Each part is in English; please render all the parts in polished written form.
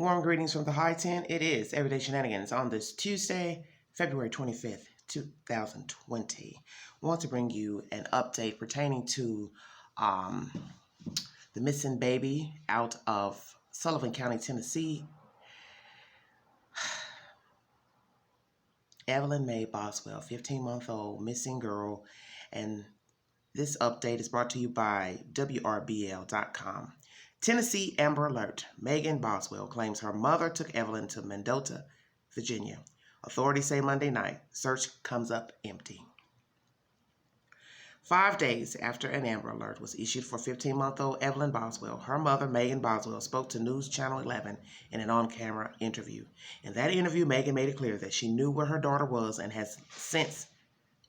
Warm greetings from the High 10. It is Everyday Shenanigans on this Tuesday, February 25th, 2020. I want to bring you an update pertaining to the missing baby out of Sullivan County, Tennessee. Evelyn Mae Boswell, 15-month-old missing girl, and this update is brought to you by WRBL.com. Tennessee Amber Alert. Megan Boswell claims her mother took Evelyn to Mendota, Virginia. Authorities say Monday night. Search comes up empty. 5 days after an Amber Alert was issued for 15-month-old Evelyn Boswell, her mother, Megan Boswell, spoke to News Channel 11 in an on-camera interview. In that interview, Megan made it clear that she knew where her daughter was and has since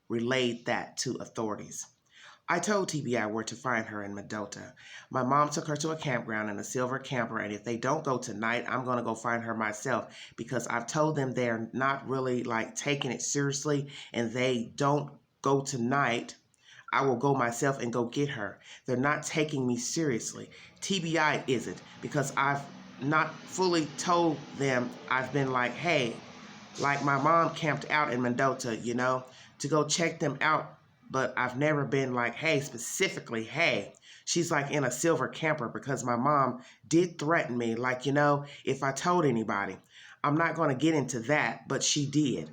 relayed that to authorities. I told TBI where to find her in Mendota. My mom took her to a campground in a silver camper, and if they don't go tonight, I'm going to go find her myself because I've told them they're not really taking it seriously and they don't go tonight. I will go myself and go get her. They're not taking me seriously. TBI isn't because I've not fully told them. I've been like, hey, like my mom camped out in Mendota, to go check them out. But I've never been like, hey, specifically, hey, she's in a silver camper because my mom did threaten me. If I told anybody, I'm not going to get into that, but she did,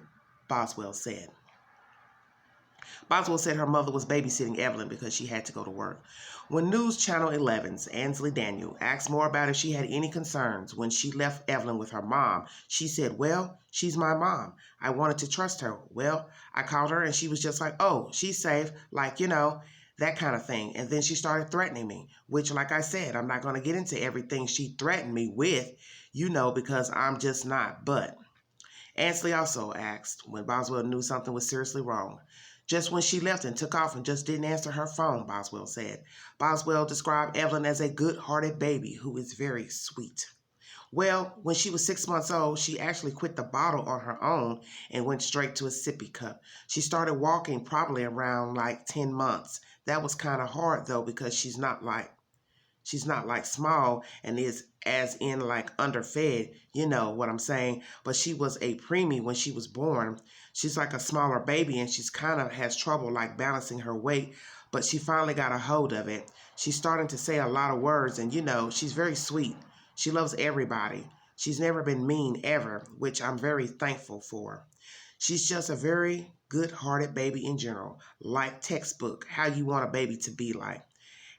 Boswell said. Boswell said her mother was babysitting Evelyn because she had to go to work. When News Channel 11's Ansley Daniel asked more about if she had any concerns when she left Evelyn with her mom, she said, well, she's my mom. I wanted to trust her. Well, I called her and she was just like, oh, she's safe, that kind of thing. And then she started threatening me, which, like I said, I'm not going to get into everything she threatened me with, because I'm just not. But Ansley also asked when Boswell knew something was seriously wrong. Just when she left and took off and just didn't answer her phone, Boswell said. Boswell described Evelyn as a good-hearted baby who is very sweet. Well, when she was 6 months old, she actually quit the bottle on her own and went straight to a sippy cup. She started walking probably around 10 months. That was kind of hard, though, because she's not small and is as in underfed, you know what I'm saying? But she was a preemie when she was born. She's like a smaller baby and she's kind of has trouble balancing her weight, but she finally got a hold of it. She's starting to say a lot of words and she's very sweet. She loves everybody. She's never been mean ever, which I'm very thankful for. She's just a very good-hearted baby in general, textbook, how you want a baby to be like.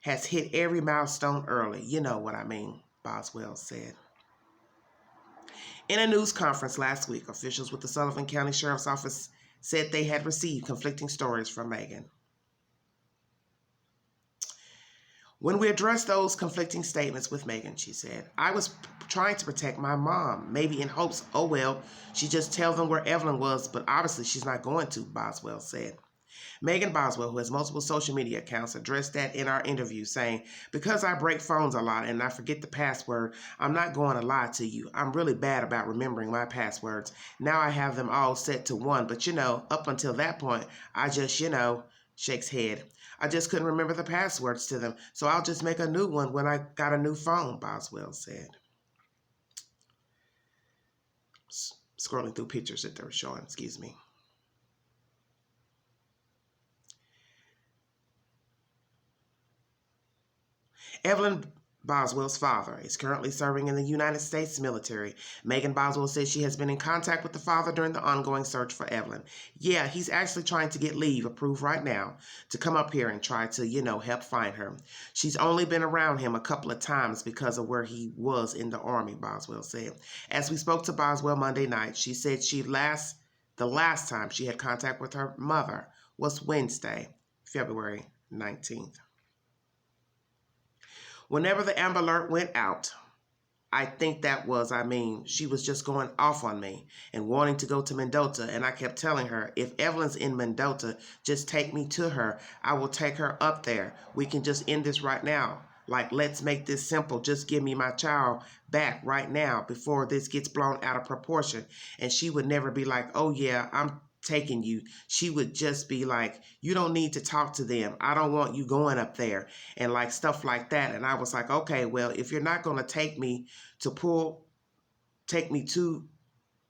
Has hit every milestone early. You know what I mean, Boswell said. In a news conference last week, officials with the Sullivan County Sheriff's Office said they had received conflicting stories from Megan. When we addressed those conflicting statements with Megan, she said, I was trying to protect my mom, maybe in hopes, oh well, she just tell them where Evelyn was, but obviously she's not going to, Boswell said. Megan Boswell, who has multiple social media accounts, addressed that in our interview, saying, because I break phones a lot and I forget the password, I'm not going to lie to you. I'm really bad about remembering my passwords. Now I have them all set to one, but up until that point, I just, shakes head. I just couldn't remember the passwords to them, so I'll just make a new one when I got a new phone, Boswell said. Scrolling through pictures that they were showing, excuse me. Evelyn Boswell's father is currently serving in the United States military. Megan Boswell says she has been in contact with the father during the ongoing search for Evelyn. Yeah, he's actually trying to get leave approved right now to come up here and try to, help find her. She's only been around him a couple of times because of where he was in the Army, Boswell said. As we spoke to Boswell Monday night, she said the last time she had contact with her mother was Wednesday, February 19th. Whenever the Amber Alert went out, I think she was just going off on me and wanting to go to Mendota. And I kept telling her, if Evelyn's in Mendota, just take me to her. I will take her up there. We can just end this right now. Let's make this simple. Just give me my child back right now before this gets blown out of proportion. And she would never be like, oh yeah, I'm taking you. She would just be like, you don't need to talk to them. I don't want you going up there and stuff like that. And I was like, okay, well, if you're not going to take me to pull take me to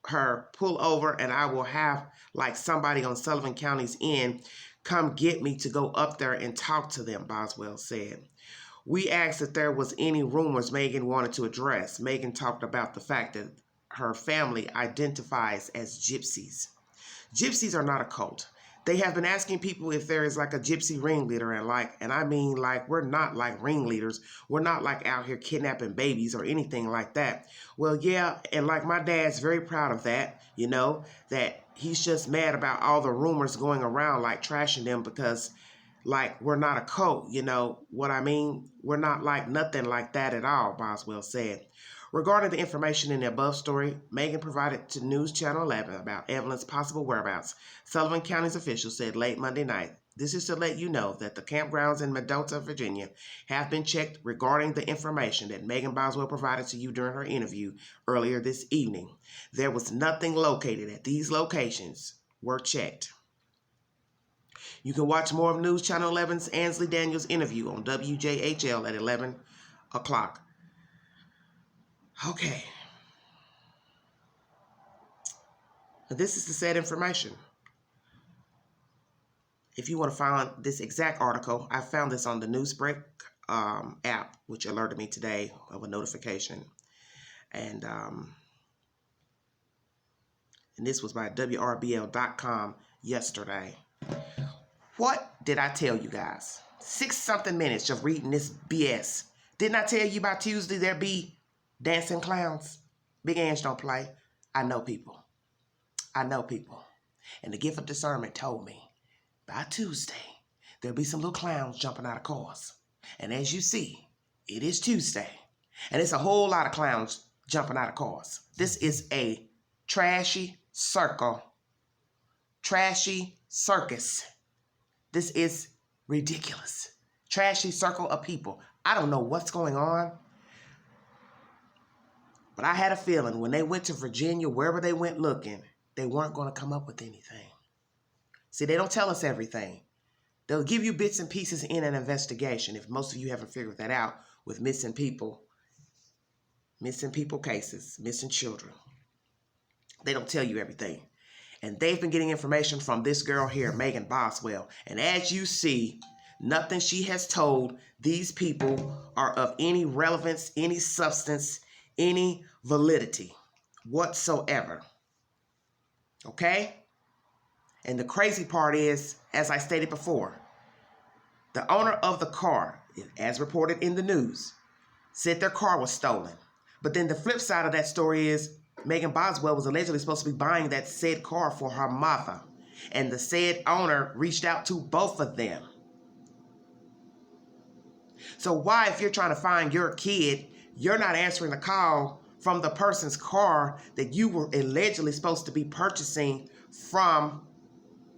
her, pull over, and I will have like somebody on Sullivan County's end come get me to go up there and talk to them, Boswell said. We asked if there was any rumors Megan wanted to address. Megan talked about the fact that her family identifies as gypsies. Gypsies are not a cult. They have been asking people if there is like a gypsy ringleader, and I mean like we're not like ringleaders. We're not like out here kidnapping babies or anything like that. Well, yeah, and like my dad's very proud of that, that he's just mad about all the rumors going around like trashing them because like we're not a cult, you know what I mean? We're not like nothing like that at all, Boswell said. Regarding the information in the above story, Megan provided to News Channel 11 about Evelyn's possible whereabouts. Sullivan County's officials said late Monday night, "This is to let you know that the campgrounds in Mendota, Virginia have been checked regarding the information that Megan Boswell provided to you during her interview earlier this evening. There was nothing located at these locations were checked." You can watch more of News Channel 11's Ansley Daniels interview on WJHL at 11 o'clock. Okay. This is the said information. If you want to find this exact article, I found this on the Newsbreak app, which alerted me today of a notification. And this was by WRBL.com yesterday. What did I tell you guys? 6-something minutes of reading this BS. Didn't I tell you by Tuesday there be dancing clowns? Big Ange don't play. I know people. And the gift of discernment told me by Tuesday there'll be some little clowns jumping out of cars. And as you see, it is Tuesday. And it's a whole lot of clowns jumping out of cars. This is a trashy circus. This is ridiculous. Trashy circle of people. I don't know what's going on. But I had a feeling when they went to Virginia, wherever they went looking, they weren't going to come up with anything. See, they don't tell us everything. They'll give you bits and pieces in an investigation, if most of you haven't figured that out with missing people cases, missing children. They don't tell you everything. And they've been getting information from this girl here, Megan Boswell. And as you see, nothing she has told these people are of any relevance, any substance, any validity whatsoever. Okay? And the crazy part is, as I stated before, the owner of the car, as reported in the news, said their car was stolen. But then the flip side of that story is Megan Boswell was allegedly supposed to be buying that said car for her mother. And the said owner reached out to both of them. So why, if you're trying to find your kid, you're not answering the call from the person's car that you were allegedly supposed to be purchasing from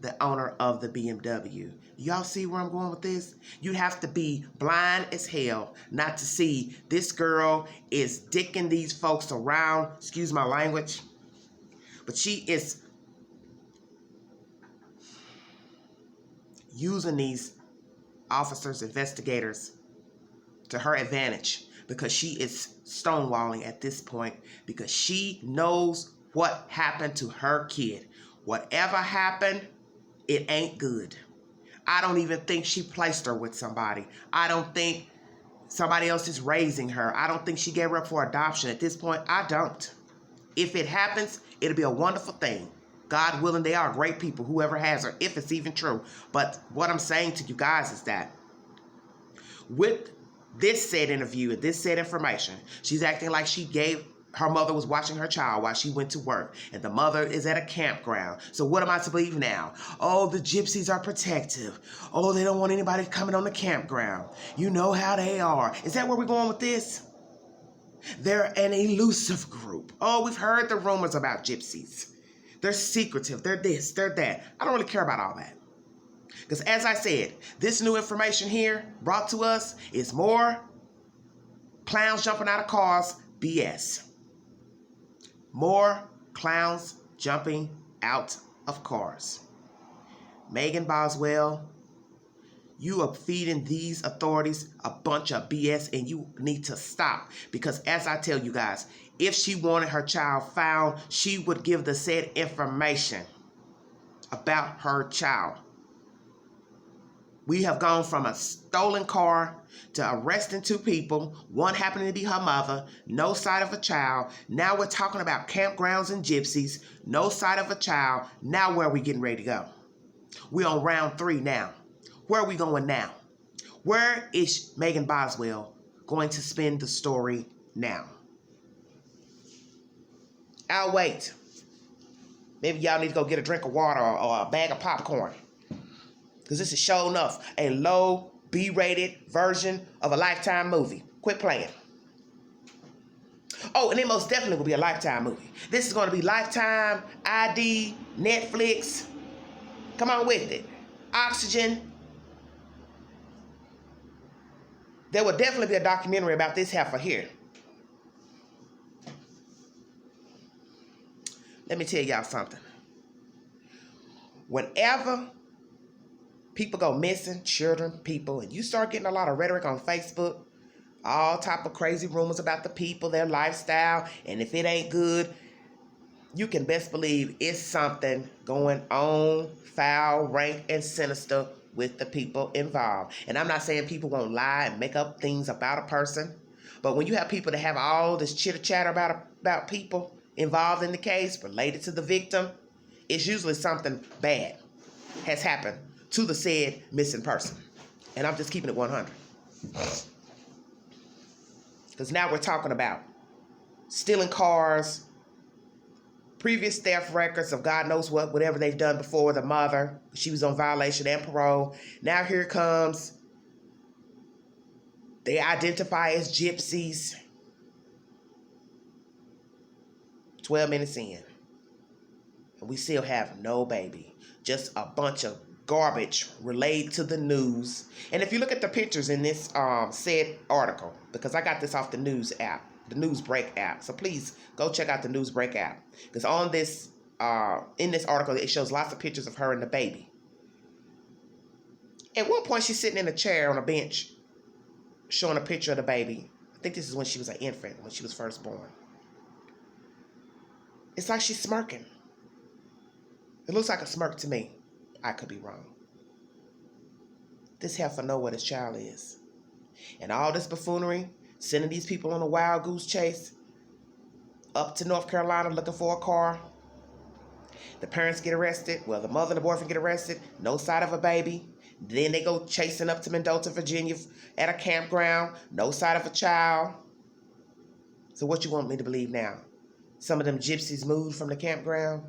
the owner of the BMW? Y'all see where I'm going with this? You have to be blind as hell not to see this girl is dicking these folks around. Excuse my language. But she is using these officers, investigators to her advantage because she is stonewalling at this point because she knows what happened to her kid. Whatever happened, it ain't good. I don't even think she placed her with somebody. I don't think somebody else is raising her. I don't think she gave her up for adoption at this point. I don't. If it happens, it'll be a wonderful thing. God willing, they are great people, whoever has her, if it's even true. But what I'm saying to you guys is that with this said interview and this said information, she's acting like her mother was watching her child while she went to work, and the mother is at a campground. So what am I to believe now? Oh, the gypsies are protective. Oh, they don't want anybody coming on the campground. You know how they are. Is that where we're going with this? They're an elusive group. Oh, we've heard the rumors about gypsies. They're secretive. They're this, they're that. I don't really care about all that. Because as I said, this new information here brought to us is more clowns jumping out of cars BS. More clowns jumping out of cars. Megan Boswell, You are feeding these authorities a bunch of BS, and you need to stop. Because as I tell you guys, if she wanted her child found, she would give the said information about her child. We have gone from a stolen car to arresting 2 people, one happening to be her mother, no sight of a child. Now we're talking about campgrounds and gypsies, no sight of a child. Now where are we getting ready to go? We're on round 3 now. Where are we going now? Where is Megan Boswell going to spin the story now? I'll wait. Maybe y'all need to go get a drink of water or a bag of popcorn. Because this is sure enough a low B-rated version of a Lifetime movie. Quit playing. Oh, and it most definitely will be a Lifetime movie. This is going to be Lifetime, ID, Netflix. Come on with it. Oxygen. There will definitely be a documentary about this heifer here. Let me tell y'all something. Whenever people go missing, children, people, and you start getting a lot of rhetoric on Facebook, all type of crazy rumors about the people, their lifestyle, and if it ain't good, you can best believe it's something going on, foul, rank, and sinister with the people involved. And I'm not saying people won't lie and make up things about a person, but when you have people that have all this chitter-chatter about people involved in the case, related to the victim, it's usually something bad has happened to the said missing person. And I'm just keeping it 100. Because now we're talking about stealing cars, previous theft records of God knows what, whatever they've done before, the mother. She was on violation and parole. Now here comes, they identify as gypsies. 12 minutes in. And we still have no baby. Just a bunch of garbage relayed to the news. And if you look at the pictures in this said article, because I got this off the news app, the Newsbreak app. So please go check out the Newsbreak app. Because on this, in this article, it shows lots of pictures of her and the baby. At one point, she's sitting in a chair on a bench, showing a picture of the baby. I think this is when she was an infant, when she was first born. It's like she's smirking. It looks like a smirk to me. I could be wrong. This heifer know what his child is. And all this buffoonery, sending these people on a wild goose chase up to North Carolina looking for a car. The parents get arrested. Well, the mother and the boyfriend get arrested. No sight of a baby. Then they go chasing up to Mendota, Virginia at a campground. No sight of a child. So what you want me to believe now? Some of them gypsies moved from the campground.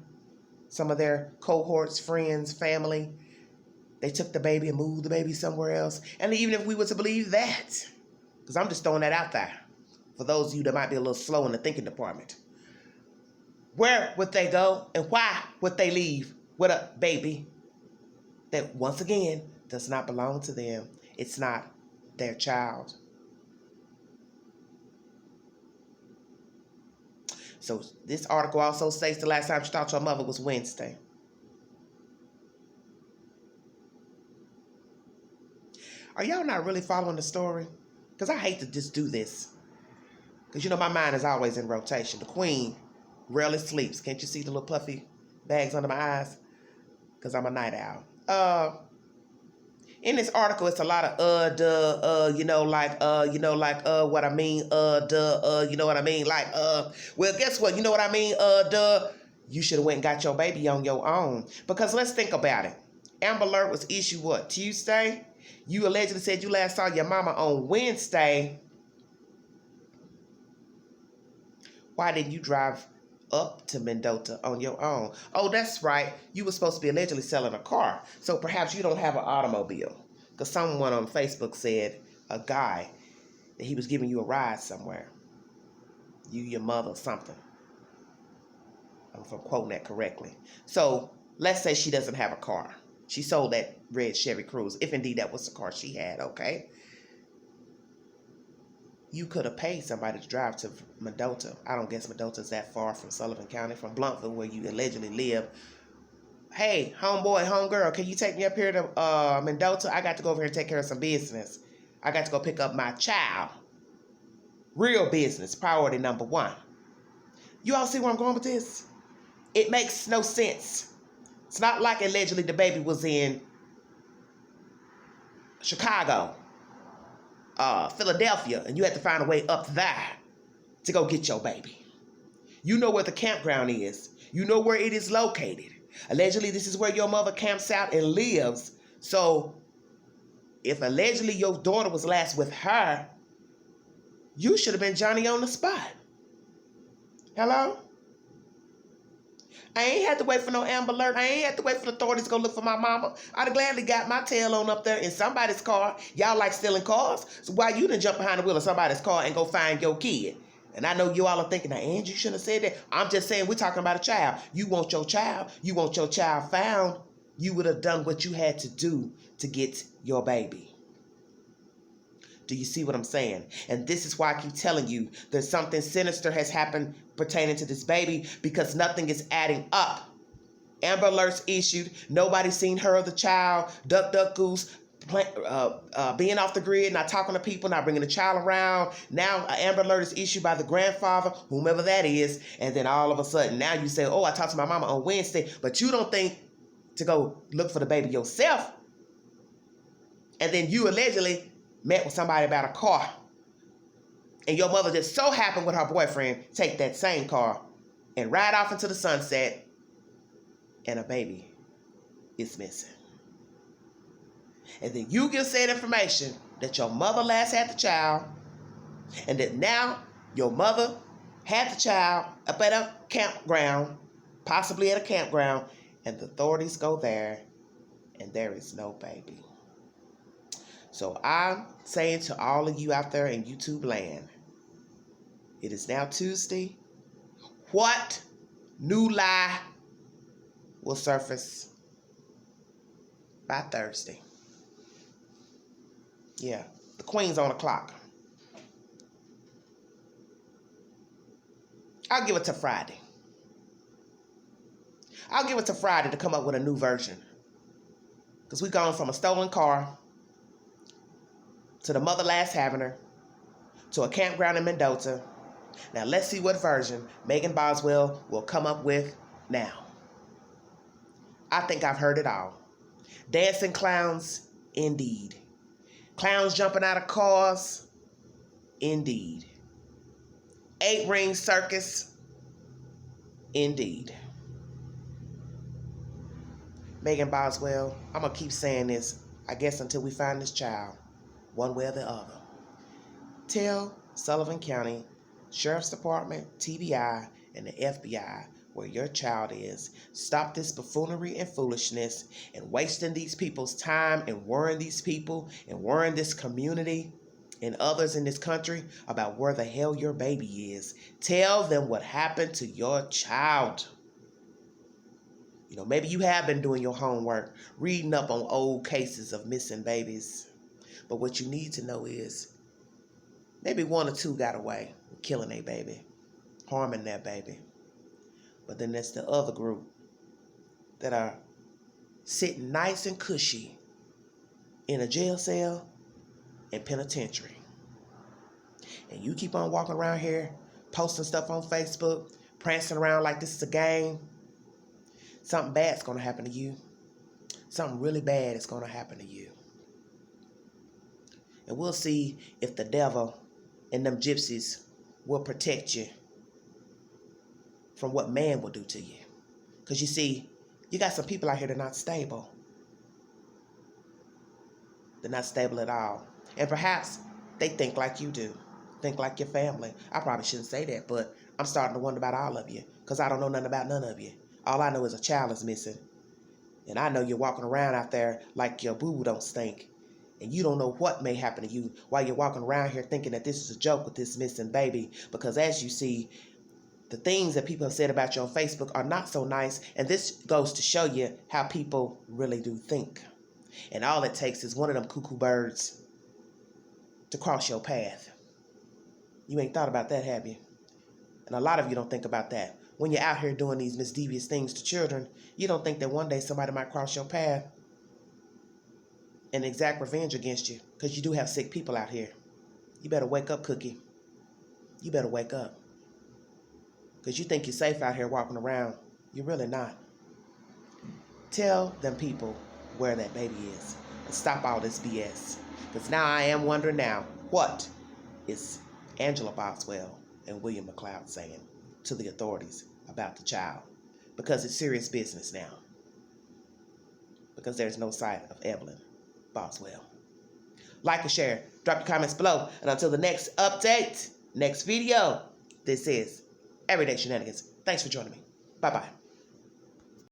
Some of their cohorts, friends, family, they took the baby and moved the baby somewhere else. And even if we were to believe that, because I'm just throwing that out there for those of you that might be a little slow in the thinking department, where would they go and why would they leave with a baby that, once again, does not belong to them? It's not their child. So this article also states the last time she talked to her mother was Wednesday. Are y'all not really following the story? Because I hate to just do this. Because, you know, my mind is always in rotation. The queen rarely sleeps. Can't you see the little puffy bags under my eyes? Because I'm a night owl. In this article, it's a lot of what I mean, you know what I mean, like, well, guess what, you know what I mean, you should have went and got your baby on your own. Because let's think about it. Amber Alert was issued, what, Tuesday? You allegedly said you last saw your mama on Wednesday. Why didn't you drive up to Mendota on your own? Oh, that's right. You were supposed to be allegedly selling a car. So perhaps you don't have an automobile. Because someone on Facebook said, a guy, that he was giving you a ride somewhere. You, your mother, something. If I'm quoting that correctly. So let's say she doesn't have a car. She sold that red Chevy Cruze, if indeed that was the car she had, okay? You could have paid somebody to drive to Mendota. I don't guess Mendota's that far from Sullivan County, from Bluntville, where you allegedly live. Hey, homeboy, homegirl, can you take me up here to Mendoza? I got to go over here and take care of some business. I got to go pick up my child. Real business, priority number one. You all see where I'm going with this? It makes no sense. It's not like allegedly the baby was in Chicago, Philadelphia, and you had to find a way up there to go get your baby. You know where the campground is. You know where it is located. Allegedly, this is where your mother camps out and lives. So, if allegedly your daughter was last with her, you should have been Johnny on the spot. Hello? I ain't had to wait for no Amber Alert. I ain't had to wait for the authorities to go look for my mama. I'd have gladly got my tail on up there in somebody's car. Y'all like stealing cars? So why you didn't jump behind the wheel of somebody's car and go find your kid? And I know you all are thinking, now, Angie, you shouldn't have said that. I'm just saying we're talking about a child. You want your child. You want your child found. You would have done what you had to do to get your baby. Do you see what I'm saying? And this is why I keep telling you that something sinister has happened pertaining to this baby because nothing is adding up. Amber Alert's issued. Nobody's seen her or the child. Duck, duck, goose. Being off the grid, not talking to people, not bringing the child around. Now, an Amber Alert is issued by the grandfather, whomever that is. And then all of a sudden, now you say, oh, I talked to my mama on Wednesday. But you don't think to go look for the baby yourself. And then you allegedly met with somebody about a car. And your mother just so happened with her boyfriend take that same car and ride off into the sunset. And a baby is missing. And then you give said information that your mother last had the child. And that now your mother had the child up at a campground. Possibly at a campground. And the authorities go there. And there is no baby. So I'm saying to all of you out there in YouTube land, it is now Tuesday. What new lie will surface by Thursday? Yeah, the queen's on the clock. I'll give it to Friday. I'll give it to Friday to come up with a new version. Because we've gone from a stolen car to the mother last having her, to a campground in Mendoza. Now let's see what version Megan Boswell will come up with now. I think I've heard it all. Dancing clowns, indeed. Clowns jumping out of cars, indeed. 8-ring circus, indeed. Megan Boswell, I'm going to keep saying this, I guess until we find this child, one way or the other. Tell Sullivan County Sheriff's Department, TBI, and the FBI where your child is. Stop this buffoonery and foolishness and wasting these people's time and worrying these people and worrying this community and others in this country about where the hell your baby is. Tell them what happened to your child. You know, maybe you have been doing your homework, reading up on old cases of missing babies. But what you need to know is maybe 1 or 2 got away with killing their baby, harming their baby. But then there's the other group that are sitting nice and cushy in a jail cell and penitentiary. And you keep on walking around here, posting stuff on Facebook, prancing around like this is a game. Something bad's going to happen to you. Something really bad is going to happen to you. And we'll see if the devil and them gypsies will protect you from what man will do to you. Because you see, you got some people out here that are not stable. They're not stable at all. And perhaps they think like you do. Think like your family. I probably shouldn't say that, but I'm starting to wonder about all of you. Because I don't know nothing about none of you. All I know is a child is missing. And I know you're walking around out there like your boo-boo don't stink. And you don't know what may happen to you while you're walking around here thinking that this is a joke with this missing baby. Because as you see, the things that people have said about you on Facebook are not so nice. And this goes to show you how people really do think. And all it takes is one of them cuckoo birds to cross your path. You ain't thought about that, have you? And a lot of you don't think about that. when you're out here doing these misdevious things to children, you don't think that one day somebody might cross your path and exact revenge against you, because you do have sick people out here. You better wake up, Cookie. You better wake up. Because you think you're safe out here walking around. You're really not. Tell them people where that baby is and stop all this BS. Because now I am wondering now, what is Angela Boswell and William McLeod saying to the authorities about the child? Because it's serious business now. Because there's no sight of Evelyn Boswell. Like and share. Drop your comments below. And until the next update, next video, this is Everyday Shenanigans. Thanks for joining me. Bye-bye.